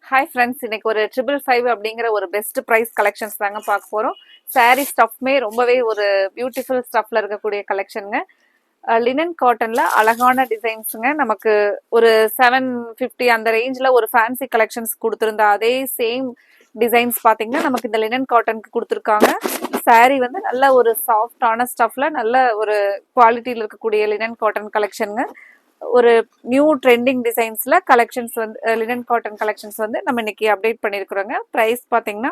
Hi friends, இன்னைக்கு ஒரு 555 அப்படிங்கிற ஒரு பெஸ்ட் ப்ரைஸ் கலெக்ஷன்ஸ் தாங்க பார்க்க போகிறோம். சாரீ ஸ்டஃப்மே ரொம்பவே ஒரு பியூட்டிஃபுல் ஸ்டஃப்ல இருக்கக்கூடிய கலெக்ஷனுங்க. லினன் காட்டன்ல அழகான டிசைன்ஸுங்க. நமக்கு ஒரு 750 அந்த ரேஞ்சில் ஒரு ஃபேன்சி கலெக்ஷன்ஸ் கொடுத்துருந்தா அதே சேம் டிசைன்ஸ் பார்த்தீங்கன்னா நமக்கு இந்த லினன் காட்டனுக்கு கொடுத்துருக்காங்க. சாரீ வந்து நல்ல ஒரு சாஃப்டான ஸ்டஃப்ல நல்ல ஒரு குவாலிட்டியில் இருக்கக்கூடிய லினன் காட்டன் கலெக்ஷனுங்க. ஒரு நியூ ட்ரெண்டிங் டிசைன்ஸ்ல கலெக்ஷன்ஸ் வந்து லினன் காட்டன் கலெக்ஷன்ஸ் வந்து நம்ம இன்னைக்கு அப்டேட் பண்ணியிருக்கிறோங்க. ப்ரைஸ் பார்த்தீங்கன்னா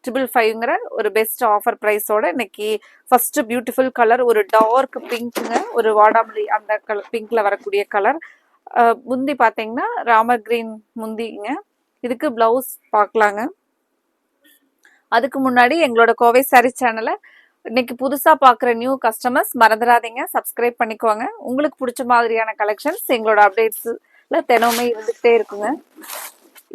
555ங்கிற ஒரு பெஸ்ட் ஆஃபர் ப்ரைஸோட இன்னைக்கு ஃபர்ஸ்ட் பியூட்டிஃபுல் கலர் ஒரு டார்க் பிங்க்குங்க, ஒரு வாடாமல்லி அந்த கலர் பிங்க்ல வரக்கூடிய கலர். முந்தி பார்த்தீங்கன்னா ராமர் கிரீன் முந்திங்க. இதுக்கு பிளவுஸ் பார்க்கலாங்க. அதுக்கு முன்னாடி எங்களோட கோவை சாரி சேனலை இன்னைக்கு புதுசா பாக்குற நியூ கஸ்டமர்ஸ் மறந்துடாதீங்க, சப்ஸ்கிரைப் பண்ணிக்கோங்க. உங்களுக்கு பிடிச்ச மாதிரியான கலெக்ஷன்ஸ் எங்களோட அப்டேட்ஸ்ல தினமுமே இருந்துகிட்டே இருக்குங்க.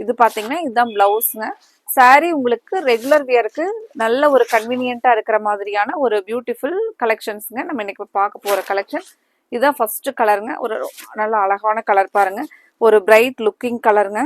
இது பாத்தீங்கன்னா இதுதான் பிளவுஸ்ங்க. சாரீ உங்களுக்கு ரெகுலர் வியருக்கு நல்ல ஒரு கன்வீனியன்ட்டா இருக்கிற மாதிரியான ஒரு பியூட்டிஃபுல் கலெக்ஷன்ஸ்ங்க. நம்ம இன்னைக்கு பார்க்க போற கலெக்ஷன் இதுதான். ஃபர்ஸ்ட் கலருங்க, ஒரு நல்ல அழகான கலர் பாருங்க, ஒரு பிரைட் லுக்கிங் கலருங்க.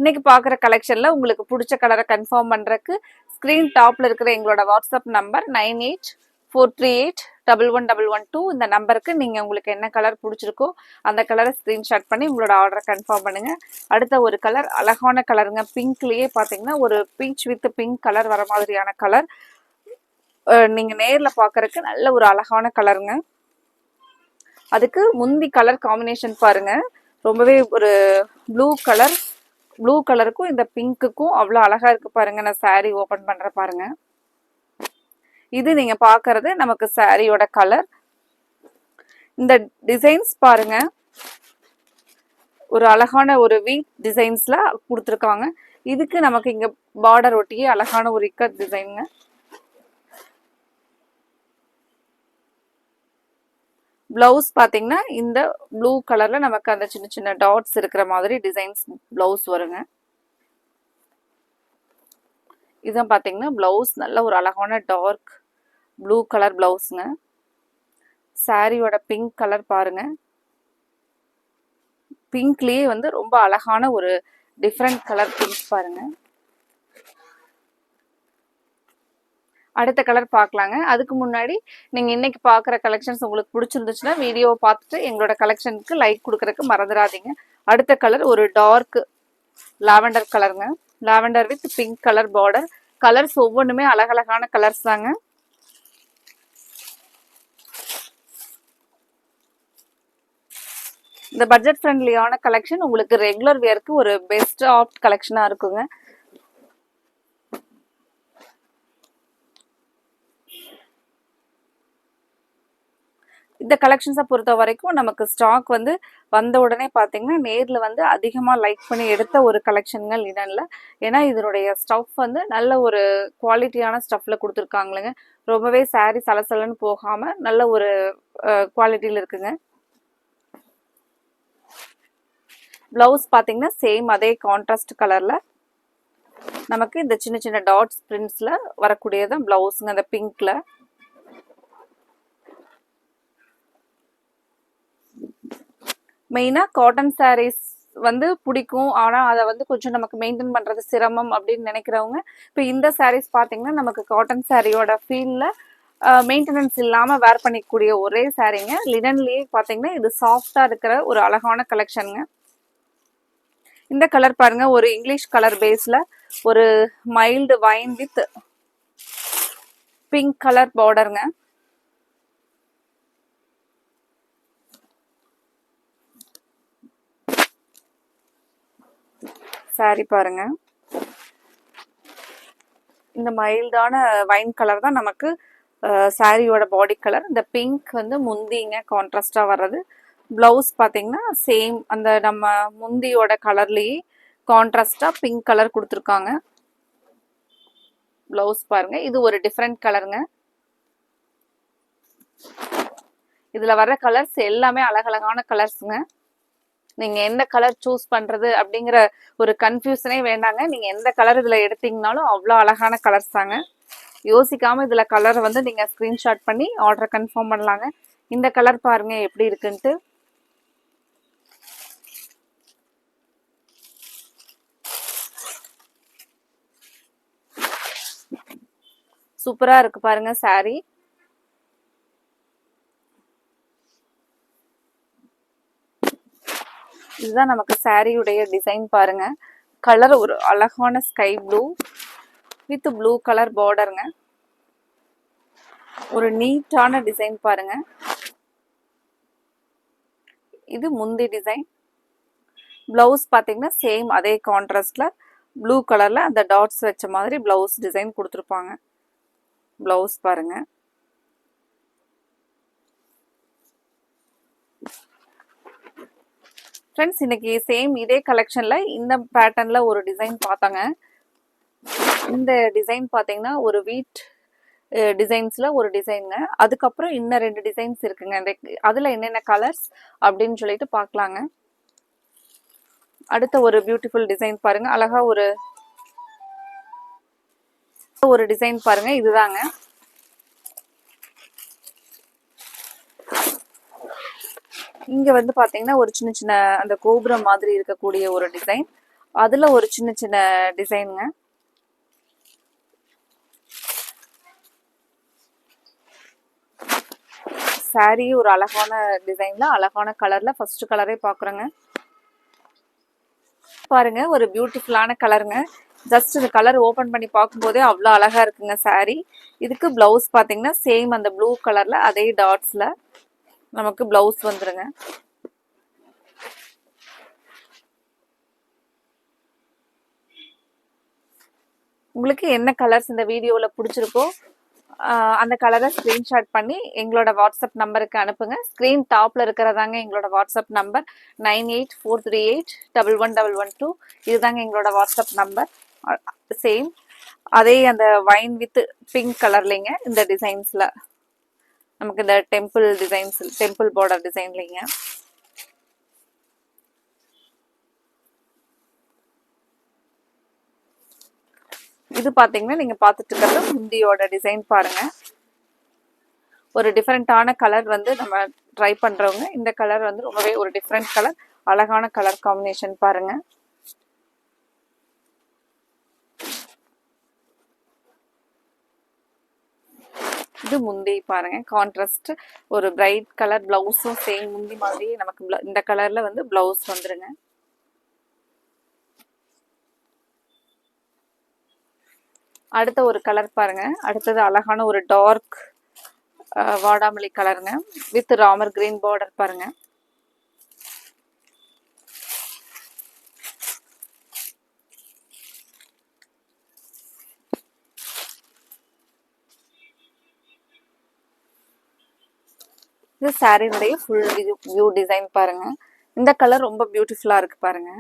இன்னைக்கு பார்க்குற கலெக்ஷனில் உங்களுக்கு பிடிச்ச கலரை கன்ஃபார்ம் பண்ணுறதுக்கு ஸ்க்ரீன் டாப்பில் இருக்கிற எங்களோட வாட்ஸ்அப் நம்பர் 9843811112 இந்த நம்பருக்கு நீங்கள் உங்களுக்கு என்ன கலர் பிடிச்சிருக்கோ அந்த கலரை ஸ்க்ரீன்ஷாட் பண்ணி உங்களோட ஆர்டரை கன்ஃபார்ம் பண்ணுங்கள். அடுத்த ஒரு கலர் அழகான கலருங்க. பிங்க்லேயே பார்த்தீங்கன்னா ஒரு பீச் வித் பிங்க் கலர் வர மாதிரியான கலர். நீங்கள் நேரில் பார்க்குறதுக்கு நல்ல ஒரு அழகான கலருங்க. அதுக்கு முந்தி கலர் காம்பினேஷன் பாருங்க, ரொம்பவே ஒரு ப்ளூ கலருக்கும் இந்த பிங்க்குக்கும் அவ்வளோ அழகா இருக்கு பாருங்க. நான் சாரீ ஓபன் பண்ற பாருங்க. இது நீங்க பாக்குறது நமக்கு சாரியோட கலர். இந்த டிசைன்ஸ் பாருங்க, ஒரு அழகான ஒரு வீட் டிசைன்ஸ்ல கொடுத்துருக்காங்க. இதுக்கு நமக்கு இங்க பார்டர் ஒட்டியே அழகான ஒரு இக்கட் டிசைனுங்க. பிளவுஸ் பாத்தீங்கன்னா இந்த ப்ளூ கலர்ல நமக்கு அந்த சின்ன சின்ன டாட்ஸ் இருக்கிற மாதிரி டிசைன்ஸ் பிளவுஸ் வருங்க. இதுதான் பாத்தீங்கன்னா பிளவுஸ், நல்ல ஒரு அழகான டார்க் ப்ளூ கலர் பிளவுஸ்ங்க. சாரியோட பிங்க் கலர் பாருங்க, பிங்க்லயே வந்து ரொம்ப அழகான ஒரு டிஃப்ரெண்ட் கலர் பிங்க் பாருங்க. அடுத்த கலர் பார்க்கலாங்க. அதுக்கு முன்னாடி நீங்க இன்னைக்கு பார்க்குற கலெக்ஷன்ஸ் உங்களுக்கு பிடிச்சிருந்துச்சுன்னா வீடியோவை பார்த்துட்டு எங்களோட கலெக்ஷனுக்கு லைக் கொடுக்கறதுக்கு மறந்துடாதீங்க. அடுத்த கலர் ஒரு டார்க் லாவெண்டர் கலருங்க. Lavender with pink colour border. Colours ஒவ்வொன்றுமே அழகழகான கலர்ஸ் தாங்க. இந்த பட்ஜெட் ஃப்ரெண்ட்லியான கலெக்ஷன் உங்களுக்கு ரெகுலர் வியருக்கு ஒரு பெஸ்ட் ஆப்ட் கலெக்ஷனா இருக்குங்க. இந்த கலெக்ஷன்ஸை பொறுத்த வரைக்கும் நமக்கு ஸ்டாக் வந்து வந்த உடனே பார்த்தீங்கன்னா நேரில் வந்து அதிகமாக லைக் பண்ணி எடுத்த ஒரு கலெக்ஷன்கள் லினனில். ஏன்னா இதனுடைய ஸ்டஃப் வந்து நல்ல ஒரு குவாலிட்டியான ஸ்டஃப்பில் கொடுத்துருக்காங்களேங்க. ரொம்பவே சாரீ சலசலன்னு போகாமல் நல்ல ஒரு குவாலிட்டியில் இருக்குங்க. பிளவுஸ் பார்த்தீங்கன்னா சேம் அதே கான்ட்ராஸ்ட் கலரில் நமக்கு இந்த சின்ன சின்ன டாட்ஸ் பிரிண்ட்ஸில் வரக்கூடியதான் பிளவுஸுங்க. அந்த பிங்க்ல மெயினாக காட்டன் சாரீஸ் வந்து பிடிக்கும், ஆனால் அதை வந்து கொஞ்சம் நமக்கு மெயின்டைன் பண்ணுறது சிரமம் அப்படின்னு நினைக்கிறவங்க இப்போ இந்த சாரீஸ் பார்த்தீங்கன்னா நமக்கு காட்டன் சாரியோட ஃபீலில் மெயின்டெனன்ஸ் இல்லாமல் வேர் பண்ணிக்கக்கூடிய ஒரே சாரீங்க. லினன்லேயே பார்த்தீங்கன்னா இது சாஃப்டாக இருக்கிற ஒரு அழகான கலெக்ஷனுங்க. இந்த கலர் பாருங்க, ஒரு இங்கிலீஷ் கலர் பேஸில் ஒரு mild wine with pink colour பார்டருங்க. சாரி பாருங்க, இந்த மைல்டான வைன் கலர் தான் நமக்கு சாரியோட பாடி கலர். இந்த பிங்க் வந்து முந்திங்க கான்ட்ராஸ்டா வர்றது. பிளவுஸ் பார்த்தீங்கன்னா சேம் அந்த நம்ம முந்தியோட கலர்லேயே கான்ட்ராஸ்டா பிங்க் கலர் கொடுத்துருக்காங்க. பிளவுஸ் பாருங்க, இது ஒரு டிஃப்ரெண்ட் கலருங்க. இதுல வர்ற கலர்ஸ் எல்லாமே அழகழகான கலர்ஸுங்க. நீங்க எந்த கலர் சூஸ் பண்றது அப்படிங்கிற ஒரு கன்ஃபியூஷனே வேண்டாங்க. நீங்க எந்த கலர் இதுல எடுத்தீங்கனாலும் அவ்வளோ அழகான கலர்ஸ் தாங்க. யோசிக்காம இதுல கலர் வந்து நீங்க ஸ்கிரீன்ஷாட் பண்ணி ஆர்டர் கன்ஃபார்ம் பண்ணலாங்க. இந்த கலர் பாருங்க எப்படி இருக்குன்ட்டு. சூப்பரா இருக்கு பாருங்க saree. இதுதான் நமக்கு saree உடைய டிசைன் பாருங்க. கலர் ஒரு அழகான sky blue with blue colour பார்டருங்க. ஒரு நீட்டான டிசைன் பாருங்க. இது முந்தி டிசைன். பிளவுஸ் பாத்தீங்கன்னா சேம் அதே கான்ட்ராஸ்ட்ல ப்ளூ கலர்ல அந்த டாட்ஸ் வச்ச மாதிரி பிளவுஸ் டிசைன் கொடுத்துருப்பாங்க. பிளவுஸ் பாருங்க. ஃப்ரெண்ட்ஸ் இன்னைக்கு சேம் இதே கலெக்ஷன்ல இந்த பேட்டர்ன்ல ஒரு டிசைன் பார்த்தாங்க. இந்த டிசைன் பாத்தீங்கன்னா ஒரு வீட் டிசைன்ஸ்ல ஒரு டிசைனுங்க. அதுக்கப்புறம் இன்னும் 2 டிசைன்ஸ் இருக்குங்க. அதுல என்னென்ன கலர்ஸ் அப்படின்னு சொல்லிட்டு பார்க்கலாங்க. அடுத்த ஒரு பியூட்டிஃபுல் டிசைன் பாருங்க. அழகா ஒரு டிசைன் பாருங்க. இதுதாங்க. இங்க வந்து பாத்தீங்கன்னா ஒரு சின்ன சின்ன அந்த கோபுரம் மாதிரி இருக்கக்கூடிய ஒரு டிசைன். அதுல ஒரு சின்ன சின்ன டிசைனுங்க. சாரி ஒரு அழகான டிசைன்ல அழகான கலர்ல ஃபர்ஸ்ட் கலரே பாக்குறோங்க. பாருங்க ஒரு பியூட்டிஃபுல்லான கலருங்க. ஜஸ்ட் இந்த கலர் ஓபன் பண்ணி பார்க்கும்போதே அவ்வளோ அழகா இருக்குங்க சாரி. இதுக்கு பிளவுஸ் பாத்தீங்கன்னா சேம் அந்த ப்ளூ கலர்ல அதே டாட்ஸ்ல நமக்கு பிளவுஸ் வந்துருங்க. உங்களுக்கு என்ன கலர்ஸ் இந்த வீடியோல பிடிச்சிருக்கோ அந்த கலரை ஸ்கிரீன்ஷாட் பண்ணி எங்களோட வாட்ஸ்அப் நம்பருக்கு அனுப்புங்க. ஸ்கிரீன் டாப்ல இருக்கிறதாங்க எங்களோட வாட்ஸ்அப் நம்பர் 9843811112. இதுதாங்க எங்களோட வாட்ஸ்அப் நம்பர். சேம் அதே அந்த வைன் வித் பிங்க் கலர்லிங்க இந்த டிசைன்ஸ்ல நமக்கு இந்த டெம்பிள் பார்டர் டிசைன்லிங்க. இது பாத்தீங்கன்னா நீங்க பாத்துட்டு இருக்கிறது முந்தியோட டிசைன் பாருங்க. ஒரு டிஃபரெண்டான கலர் வந்து நம்ம ட்ரை பண்றவங்க இந்த கலர் வந்து ரொம்பவே ஒரு டிஃபரெண்ட் கலர், அழகான கலர் காம்பினேஷன் பாருங்க. இது முந்தி பாருங்க. கான்ட்ராஸ்ட் ஒரு பிரைட் கலர் பிளவுஸும் சேம் முந்தி மாதிரி நமக்கு இந்த கலர்ல வந்து பிளவுஸ் வந்துருங்க. அடுத்த ஒரு கலர் பாருங்க. அடுத்தது அழகான ஒரு டார்க் வாடாமல்லி கலருங்க வித் ராமர் கிரீன் பார்டர் பாருங்க. இது சாரியுடைய ஃபுல் வியூ டிசைன் பாருங்க. இந்த கலர் ரொம்ப பியூட்டிஃபுல்லா இருக்கு பாருங்க.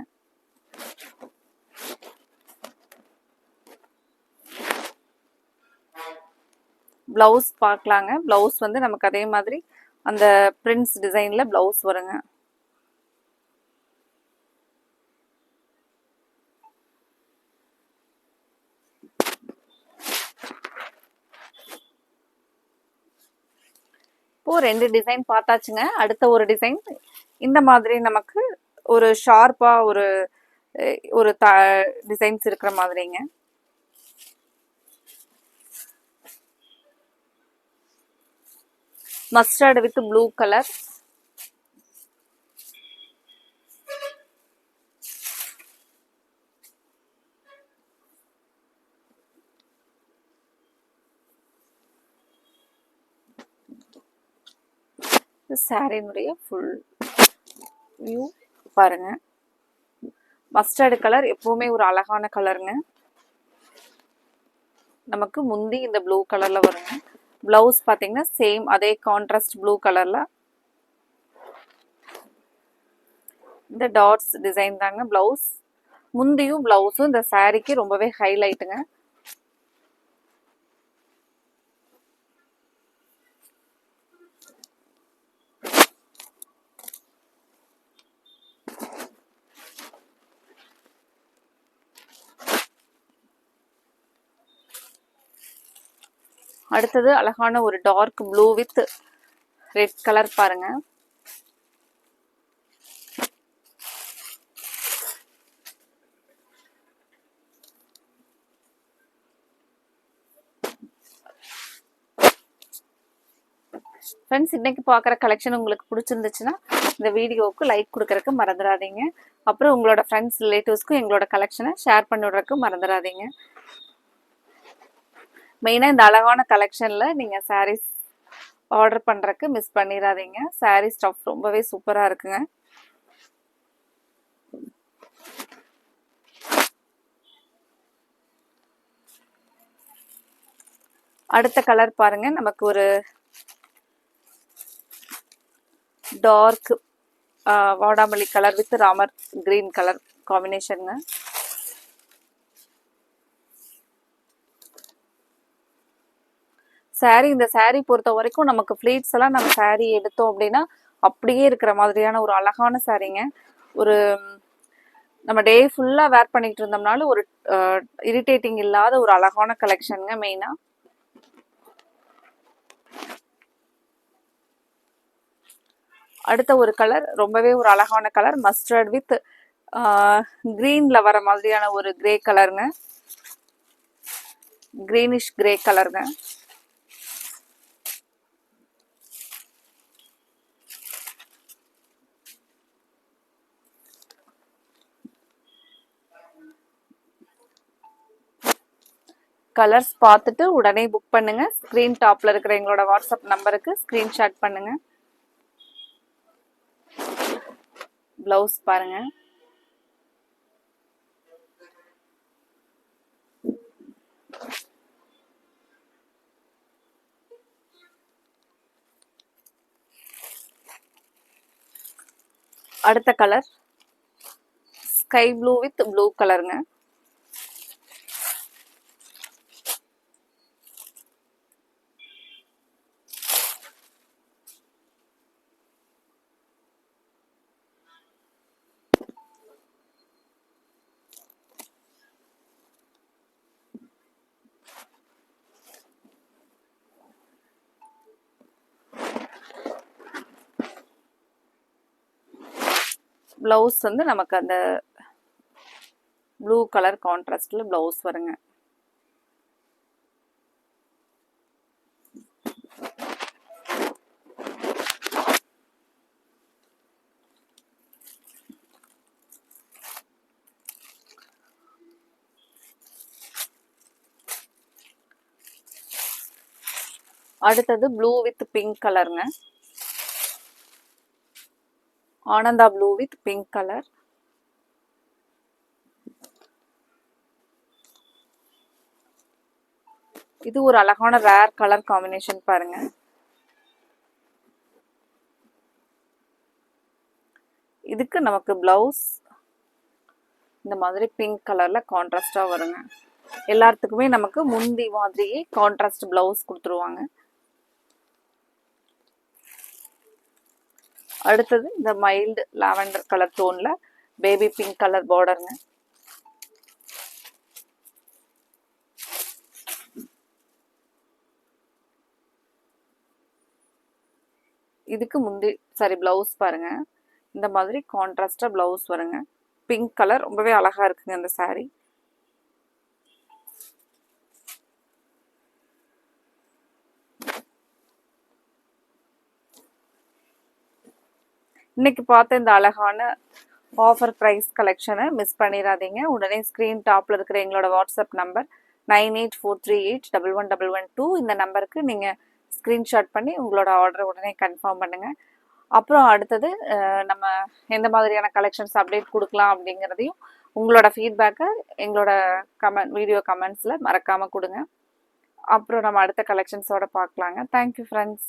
பிளவுஸ் பார்க்கலாங்க. பிளவுஸ் வந்து நமக்கு அதே மாதிரி அந்த பிரின்ஸ் டிசைன்ல பிளவுஸ் வருங்க. இப்போ 2 டிசைன் பார்த்தாச்சுங்க. அடுத்த ஒரு டிசைன் இந்த மாதிரி நமக்கு ஒரு ஷார்ப்பா ஒரு டிசைன்ஸ் இருக்கிற மாதிரிங்க. Mustard with blue colour. சாரினுடைய ஃபுல் வியூ பாருங்க. மஸ்டர்டு கலர் எப்பவுமே ஒரு அழகான கலருங்க. நமக்கு முந்தி இந்த ப்ளூ கலர்ல வருங்க. பிளவுஸ் பாத்தீங்கன்னா சேம் அதே கான்ட்ராஸ்ட் ப்ளூ கலர்ல இந்த டாட்ஸ் டிசைன் தாங்க பிளவுஸ். முந்தியும் பிளவுஸும் இந்த சாரிக்கு ரொம்பவே ஹைலைட்டுங்க. அடுத்தது அழகான ஒரு dark blue with red colour பாருங்க. ஃப்ரெண்ட்ஸ், இன்னைக்கு பார்க்குற கலெக்ஷன் உங்களுக்கு பிடிச்சிருந்துச்சுன்னா இந்த வீடியோவுக்கு லைக் கொடுக்கறதுக்கு மறந்துடாதீங்க. அப்புறம் உங்களோட ஃப்ரெண்ட்ஸ் ரிலேட்டிவ்ஸ்க்கும் எங்களோட கலெக்ஷனை ஷேர் பண்ணி விடுறதுக்கு மறந்துடாதீங்க. மெயினாக இந்த அழகான கலெக்ஷனில் நீங்கள் சாரீஸ் ஆர்டர் பண்ணுறதுக்கு மிஸ் பண்ணிடாதீங்க. சாரீ ஸ்டஃப் ரொம்பவே சூப்பராக இருக்குங்க. அடுத்த கலர் பாருங்க, நமக்கு ஒரு டார்க் வாடாமல்லி colour with Ramar green colour காம்பினேஷனுங்க. சாரீ, இந்த சாரீ பொறுத்த வரைக்கும் நமக்கு ஃப்ளீட்ஸ் எல்லாம் நம்ம சாரீ எடுத்தோம் அப்படின்னா அப்படியே இருக்கிற மாதிரியான ஒரு அழகான சாரீங்க. ஒரு நம்ம டே ஃபுல்லாக வேர் பண்ணிட்டு இருந்தோம்னாலும் ஒரு இரிட்டேட்டிங் இல்லாத ஒரு அழகான கலெக்ஷனுங்க. மெயினாக அடுத்த ஒரு கலர் ரொம்பவே ஒரு அழகான கலர், மஸ்டர்ட் வித் கிரீன்ல வர மாதிரியான ஒரு கிரே கலருங்க. கிரீனிஷ் கிரே கலருங்க. கலர்ஸ் பார்த்துட்டு உடனே புக் பண்ணுங்க. ஸ்க்ரீன் டாப்ல இருக்கிற எங்களோட வாட்ஸ்அப் நம்பருக்கு ஸ்கிரீன்ஷாட் பண்ணுங்க. பிளவுஸ் பாருங்க. அடுத்த colour sky blue with blue கலருங்க. பிளவுஸ் வந்து நமக்கு அந்த ப்ளூ கலர் கான்ட்ராஸ்ட்ல பிளவுஸ் வருங்க. அடுத்தது ப்ளூ வித் பிங்க் கலருங்க. Ananda blue with pink colour. இது ஒரு அழகான ரேர் கலர் காம்பினேஷன் பாருங்க. இதுக்கு நமக்கு பிளவுஸ் இந்த மாதிரி பிங்க் கலர்ல கான்ட்ராஸ்டா வருங்க. எல்லாத்துக்குமே நமக்கு முந்தி மாதிரியே கான்ட்ராஸ்ட் பிளவுஸ் கொடுத்துருவாங்க. அடுத்தது இந்த மைல்டு லாவெண்டர் கலர் டோன்ல பேபி பிங்க் கலர் பார்டருங்க. இதுக்கு முந்தி பிளவுஸ் பாருங்க. இந்த மாதிரி கான்ட்ராஸ்டா பிளவுஸ் வருங்க. பிங்க் கலர் ரொம்பவே அழகா இருக்குங்க இந்த சாரி. இன்னைக்கு பார்த்த இந்த அழகான ஆஃபர் ப்ரைஸ் கலெக்ஷனை மிஸ் பண்ணிடாதீங்க. உடனே ஸ்க்ரீன் டாப்ல இருக்கிற எங்களோட வாட்ஸ்அப் நம்பர் 9843811112 இந்த நம்பருக்கு நீங்கள் ஸ்க்ரீன்ஷாட் பண்ணி உங்களோட ஆர்டரை உடனே கன்ஃபார்ம் பண்ணுங்கள். அப்புறம் அடுத்தது நம்ம எந்த மாதிரியான கலெக்ஷன்ஸ் அப்டேட் கொடுக்கலாம் அப்படிங்கிறதையும் உங்களோட ஃபீட்பேக்கை எங்களோட வீடியோ கமெண்ட்ஸில் மறக்காமல் கொடுங்க. அப்புறம் நம்ம அடுத்த கலெக்ஷன்ஸோட பார்க்கலாங்க. Thank you friends.